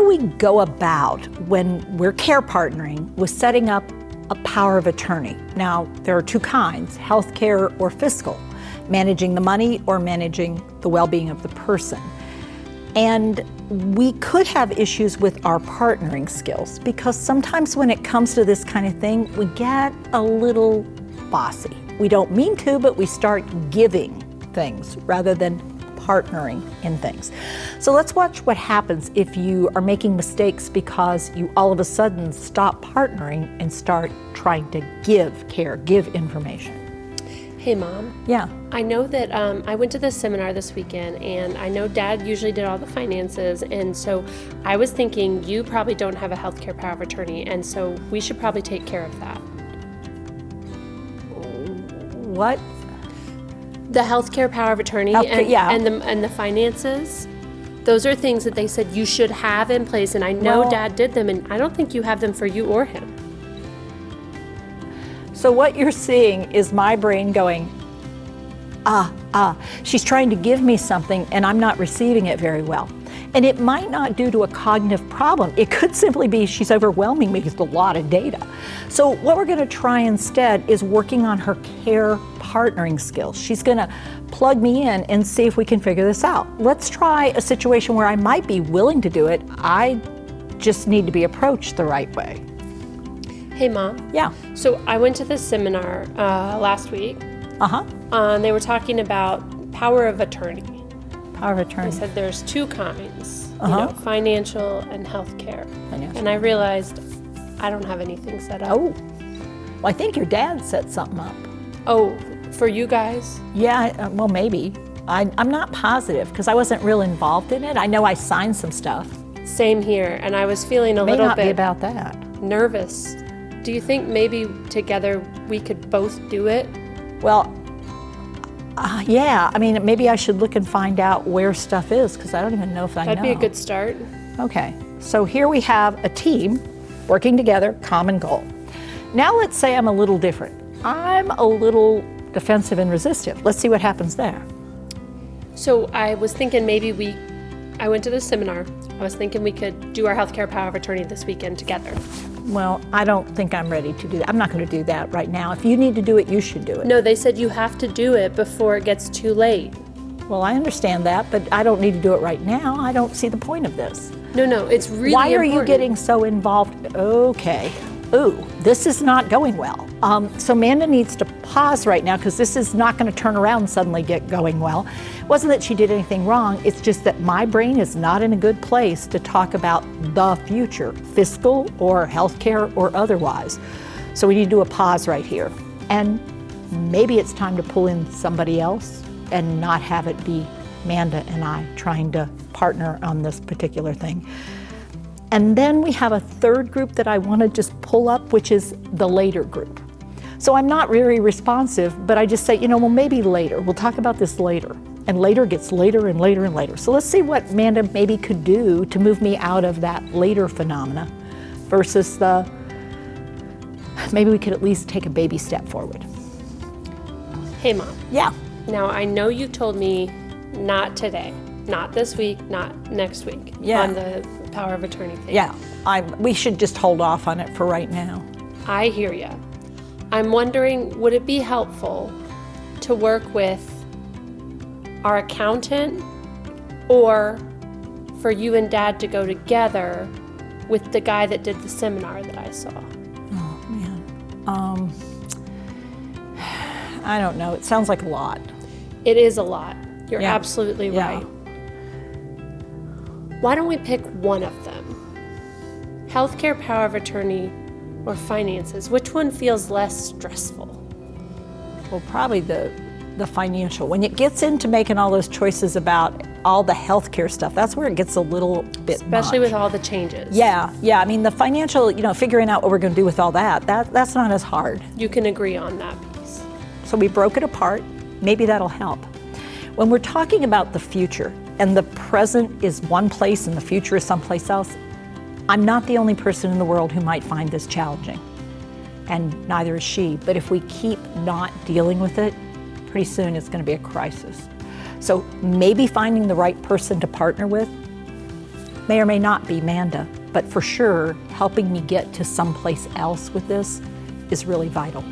we go about when we're care partnering with setting up a power of attorney? Now, there are two kinds, healthcare or fiscal, managing the money or managing the well-being of the person. And we could have issues with our partnering skills because sometimes when it comes to this kind of thing, we get a little bossy. We don't mean to, but we start giving things rather than partnering in things. So let's watch what happens if you are making mistakes because you all of a sudden stop partnering and start trying to give care, give information. Hey, Mom. Yeah. I know that I went to this seminar this weekend, and I know Dad usually did all the finances, and so I was thinking you probably don't have a healthcare power of attorney, and so we should probably take care of that. What? The healthcare power of attorney and the finances. Those are things that they said you should have in place, and I know Dad did them, and I don't think you have them for you or him. So what you're seeing is my brain going, she's trying to give me something and I'm not receiving it very well. And it might not due to a cognitive problem. It could simply be she's overwhelming me with a lot of data. So what we're gonna try instead is working on her care partnering skills. She's gonna plug me in and see if we can figure this out. Let's try a situation where I might be willing to do it. I just need to be approached the right way. Hey, Mom. Yeah. So I went to this seminar last week. They were talking about power of attorney. Power of attorney. They said there's two kinds, financial and healthcare. And I realized I don't have anything set up. Oh, well, I think your dad set something up. Oh, for you guys? Yeah, well, maybe. I'm not positive because I wasn't real involved in it. I know I signed some stuff. Same here, and I was feeling a little bit be about that. Nervous. Do you think maybe together we could both do it? Well, yeah. I mean, maybe I should look and find out where stuff is because I don't even know if I know. That'd be a good start. Okay. So here we have a team working together, common goal. Now let's say I'm a little different. I'm a little defensive and resistive. Let's see what happens there. So I was thinking I went to the seminar. I was thinking we could do our healthcare power of attorney this weekend together. Well, I don't think I'm ready to do that. I'm not going to do that right now. If you need to do it, you should do it. No, they said you have to do it before it gets too late. Well, I understand that, but I don't need to do it right now. I don't see the point of this. No, it's really Why are important. you getting so involved? Okay. Ooh, this is not going well. So Amanda needs to pause right now because this is not going to turn around and suddenly get going well. It wasn't that she did anything wrong. It's just that my brain is not in a good place to talk about the future, fiscal or healthcare or otherwise. So we need to do a pause right here. And maybe it's time to pull in somebody else and not have it be Amanda and I trying to partner on this particular thing. And then we have a third group that I want to just pull up, which is the later group. So I'm not very responsive, but I just say, well, maybe later. We'll talk about this later. And later gets later and later and later. So let's see what Amanda maybe could do to move me out of that later phenomena versus maybe we could at least take a baby step forward. Hey, Mom. Yeah. Now, I know you told me not today, not this week, not next week on the power of attorney thing. Yeah, we should just hold off on it for right now. I hear you. I'm wondering, would it be helpful to work with our accountant or for you and Dad to go together with the guy that did the seminar that I saw? Oh, man. I don't know. It sounds like a lot. It is a lot. You're absolutely right. Why don't we pick one of them? Healthcare power of attorney or finances? Which one feels less stressful? Well, probably the financial. When it gets into making all those choices about all the healthcare stuff, that's where it gets a little bit Especially much. with all the changes. Yeah. I mean, the financial, figuring out what we're going to do with all that's not as hard. You can agree on that piece. So we broke it apart. Maybe that'll help. When we're talking about the future, and the present is one place and the future is someplace else, I'm not the only person in the world who might find this challenging, and neither is she. But if we keep not dealing with it, pretty soon it's going to be a crisis. So maybe finding the right person to partner with may or may not be Manda, but for sure, helping me get to someplace else with this is really vital.